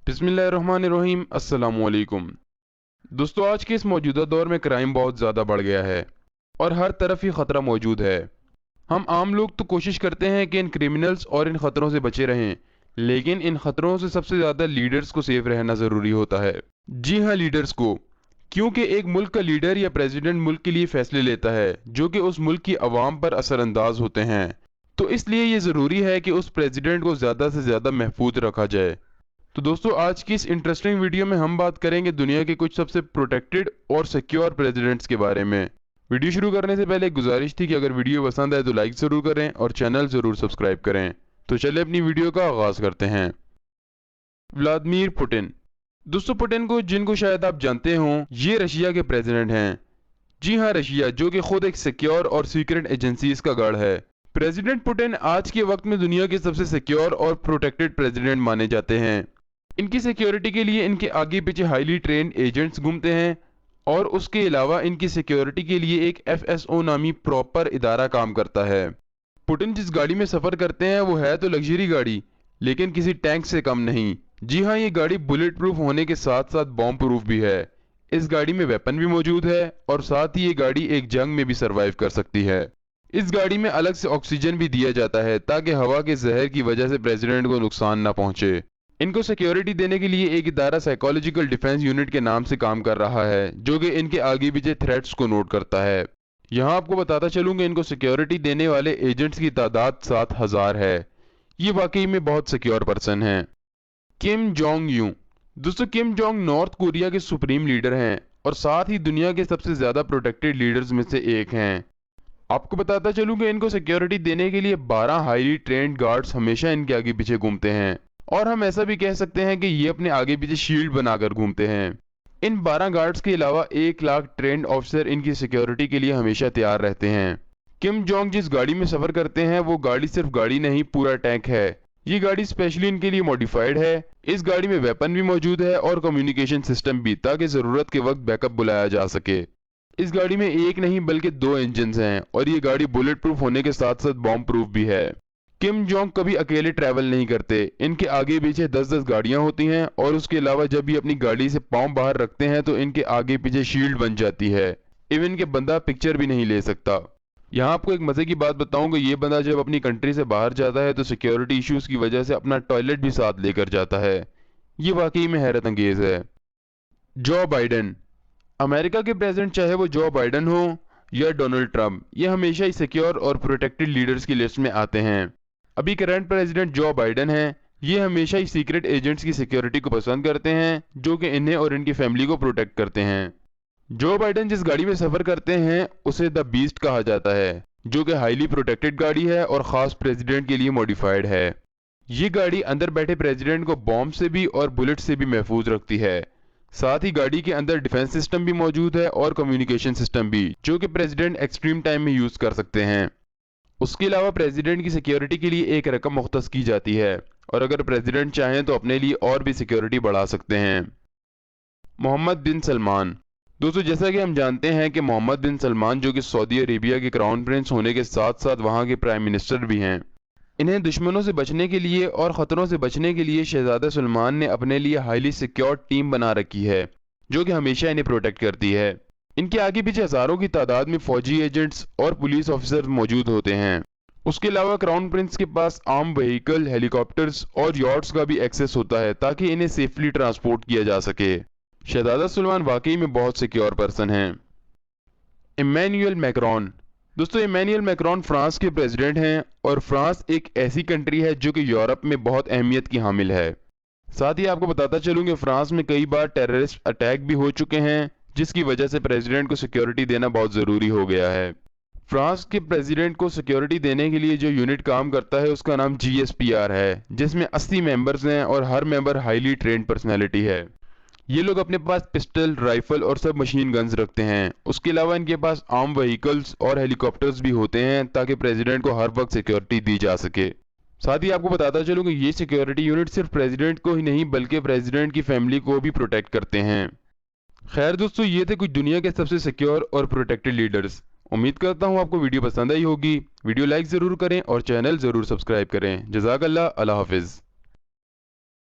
बिस्मिल्लाहिर्रहमानिर्रहीम। अस्सलामुअलैकुम दोस्तों, आज के इस मौजूदा दौर में क्राइम बहुत ज़्यादा बढ़ गया है और हर तरफ ही ख़तरा मौजूद है। हम आम लोग तो कोशिश करते हैं कि इन क्रिमिनल्स और इन ख़तरों से बचे रहें, लेकिन इन ख़तरों से सबसे ज़्यादा लीडर्स को सेफ रहना ज़रूरी होता है। जी हाँ, लीडर्स को, क्योंकि एक मुल्क का लीडर या प्रेसिडेंट मुल्क के लिए फ़ैसले लेता है जो कि उस मुल्क की आवाम पर असरअंदाज होते हैं। तो इसलिए ये ज़रूरी है कि उस प्रेसिडेंट को ज़्यादा से ज़्यादा महफूज रखा जाए। तो दोस्तों, आज की इस इंटरेस्टिंग वीडियो में हम बात करेंगे दुनिया के कुछ सबसे प्रोटेक्टेड और सिक्योर प्रेसिडेंट्स के बारे में। वीडियो शुरू करने से पहले एक गुजारिश थी कि अगर वीडियो पसंद आए तो लाइक ज़रूर करें और चैनल ज़रूर सब्सक्राइब करें। तो चलिए अपनी वीडियो का आगाज़ करते हैं। Vladimir Putin. दोस्तों, पुतिन को, जिनको शायद आप जानते हों, ये रशिया के प्रेसिडेंट हैं। जी हाँ, रशिया, जो कि खुद एक सिक्योर और सीक्रेट एजेंसीज का गढ़ है। प्रेसिडेंट पुतिन आज के वक्त में दुनिया के सबसे सिक्योर और प्रोटेक्टेड प्रेसिडेंट माने जाते हैं। इनकी सिक्योरिटी के लिए इनके आगे पीछे हाईली ट्रेंड एजेंट्स घूमते हैं और उसके अलावा इनकी सिक्योरिटी के लिए एक FSO नामी प्रॉपर इदारा काम करता है। पुतिन जिस गाड़ी में सफ़र करते हैं वो है तो लग्जरी गाड़ी, लेकिन किसी टैंक से कम नहीं। जी हाँ, ये गाड़ी बुलेट प्रूफ होने के साथ साथ बॉम्ब प्रूफ भी है। इस गाड़ी में वेपन भी मौजूद है और साथ ही ये गाड़ी एक जंग में भी सर्वाइव कर सकती है। इस गाड़ी में अलग से ऑक्सीजन भी दिया जाता है ताकि हवा के जहर की वजह से प्रेसिडेंट को नुकसान ना पहुंचे। इनको सिक्योरिटी देने के लिए एक इदारा साइकोलॉजिकल डिफेंस यूनिट के नाम से काम कर रहा है, जो कि इनके आगे पीछे थ्रेट्स को नोट करता है। यहाँ आपको बताता चलूँ कि इनको सिक्योरिटी देने वाले एजेंट्स की तादाद 7000 है। ये वाकई में बहुत सिक्योर पर्सन हैं। किम जोंग यूं। दोस्तों, किम जोंग नॉर्थ कोरिया के सुप्रीम लीडर हैं और साथ ही दुनिया के सबसे ज़्यादा प्रोटेक्टेड लीडर्स में से एक हैं। आपको बताता चलूँ कि इनको सिक्योरिटी देने के लिए 12 हाईली ट्रेंड गार्ड्स हमेशा इनके आगे पीछे घूमते हैं और हम ऐसा भी कह सकते हैं कि ये अपने आगे पीछे शील्ड बनाकर घूमते हैं। इन 12 गार्ड्स के अलावा 1 लाख ट्रेंड ऑफिसर इनकी सिक्योरिटी के लिए हमेशा तैयार रहते हैं। किम जोंग जिस गाड़ी में सफ़र करते हैं वो गाड़ी सिर्फ गाड़ी नहीं, पूरा टैंक है। ये गाड़ी स्पेशली इनके लिए मॉडिफाइड है। इस गाड़ी में वेपन भी मौजूद है और कम्युनिकेशन सिस्टम भी, ताकि ज़रूरत के वक्त बैकअप बुलाया जा सके। इस गाड़ी में एक नहीं बल्कि 2 इंजन हैं और ये गाड़ी बुलेट प्रूफ होने के साथ साथ बॉम्ब प्रूफ भी है। किम जोंग कभी अकेले ट्रैवल नहीं करते। इनके आगे पीछे 10-10 गाड़ियां होती हैं और उसके अलावा जब ये अपनी गाड़ी से पांव बाहर रखते हैं तो इनके आगे पीछे शील्ड बन जाती है। इवन के बंदा पिक्चर भी नहीं ले सकता। यहाँ आपको एक मजे की बात बताऊं कि ये बंदा जब अपनी कंट्री से बाहर जाता है तो सिक्योरिटी इश्यूज की वजह से अपना टॉयलेट भी साथ लेकर जाता है। ये वाकई में हैरत अंगेज है। जो बाइडन। अमेरिका के प्रेसिडेंट, चाहे वो जो बाइडन हो या डोनाल्ड ट्रंप, ये हमेशा ही सिक्योर और प्रोटेक्टेड लीडर्स की लिस्ट में आते हैं। अभी करंट प्रेसिडेंट जो बाइडन हैं, ये हमेशा ही सीक्रेट एजेंट्स की सिक्योरिटी को पसंद करते हैं जो कि इन्हें और इनकी फैमिली को प्रोटेक्ट करते हैं। जो बाइडन जिस गाड़ी में सफ़र करते हैं उसे द बीस्ट कहा जाता है, जो कि हाईली प्रोटेक्टेड गाड़ी है और ख़ास प्रेसिडेंट के लिए मॉडिफाइड है। ये गाड़ी अंदर बैठे प्रेसिडेंट को बॉम्ब से भी और बुलेट से भी महफूज रखती है। साथ ही गाड़ी के अंदर डिफेंस सिस्टम भी मौजूद है और कम्युनिकेशन सिस्टम भी, जो कि प्रेसिडेंट एक्सट्रीम टाइम में यूज़ कर सकते हैं। उसके अलावा प्रेसिडेंट की सिक्योरिटी के लिए एक रकम मुख्तस की जाती है और अगर प्रेसिडेंट चाहें तो अपने लिए और भी सिक्योरिटी बढ़ा सकते हैं। मोहम्मद बिन सलमान। दोस्तों, जैसा कि हम जानते हैं कि मोहम्मद बिन सलमान, जो कि सऊदी अरेबिया के क्राउन प्रिंस होने के साथ साथ वहाँ के प्राइम मिनिस्टर भी हैं, इन्हें दुश्मनों से बचने के लिए और ख़तरों से बचने के लिए शहजादा सलमान ने अपने लिए हाईली सिक्योर टीम बना रखी है जो कि हमेशा इन्हें प्रोटेक्ट करती है। इनके आगे पीछे हज़ारों की तादाद में फौजी एजेंट्स और पुलिस ऑफिसर मौजूद होते हैं। उसके अलावा क्राउन प्रिंस के पास आर्म व्हीकल, हेलीकॉप्टर्स और यॉट्स का भी एक्सेस होता है ताकि इन्हें सेफली ट्रांसपोर्ट किया जा सके। शहजादा सलमान वाकई में बहुत सिक्योर पर्सन हैं। Emmanuel Macron. दोस्तों, इमैनुअल मैक्रोन फ्रांस के प्रेसिडेंट हैं और फ्रांस एक ऐसी कंट्री है जो कि यूरोप में बहुत अहमियत की हामिल है। साथ ही आपको बताता चलूँ कि फ्रांस में कई बार टेररिस्ट अटैक भी हो चुके हैं, जिसकी वजह से प्रेसिडेंट को सिक्योरिटी देना बहुत ज़रूरी हो गया है। फ्रांस के प्रेसिडेंट को सिक्योरिटी देने के लिए जो यूनिट काम करता है उसका नाम GSPR है, जिसमें 80 मेंबर्स हैं और हर मेंबर हाईली ट्रेंड पर्सनैलिटी है। ये लोग अपने पास पिस्टल, राइफल और सब मशीन गन्स रखते हैं। उसके अलावा इनके पास आर्म व्हीकल्स और हेलीकॉप्टर्स भी होते हैं ताकि प्रेसिडेंट को हर वक्त सिक्योरिटी दी जा सके। साथ ही आपको बताता चलूँ कि ये सिक्योरिटी यूनिट सिर्फ प्रेसिडेंट को ही नहीं बल्कि प्रेसिडेंट की फैमिली को भी प्रोटेक्ट करते हैं। खैर दोस्तों, ये थे कुछ दुनिया के सबसे सिक्योर और प्रोटेक्टेड लीडर्स। उम्मीद करता हूँ आपको वीडियो पसंद आई होगी। वीडियो लाइक ज़रूर करें और चैनल ज़रूर सब्सक्राइब करें। जज़ाकल्लाह, अल्लाह हाफिज़।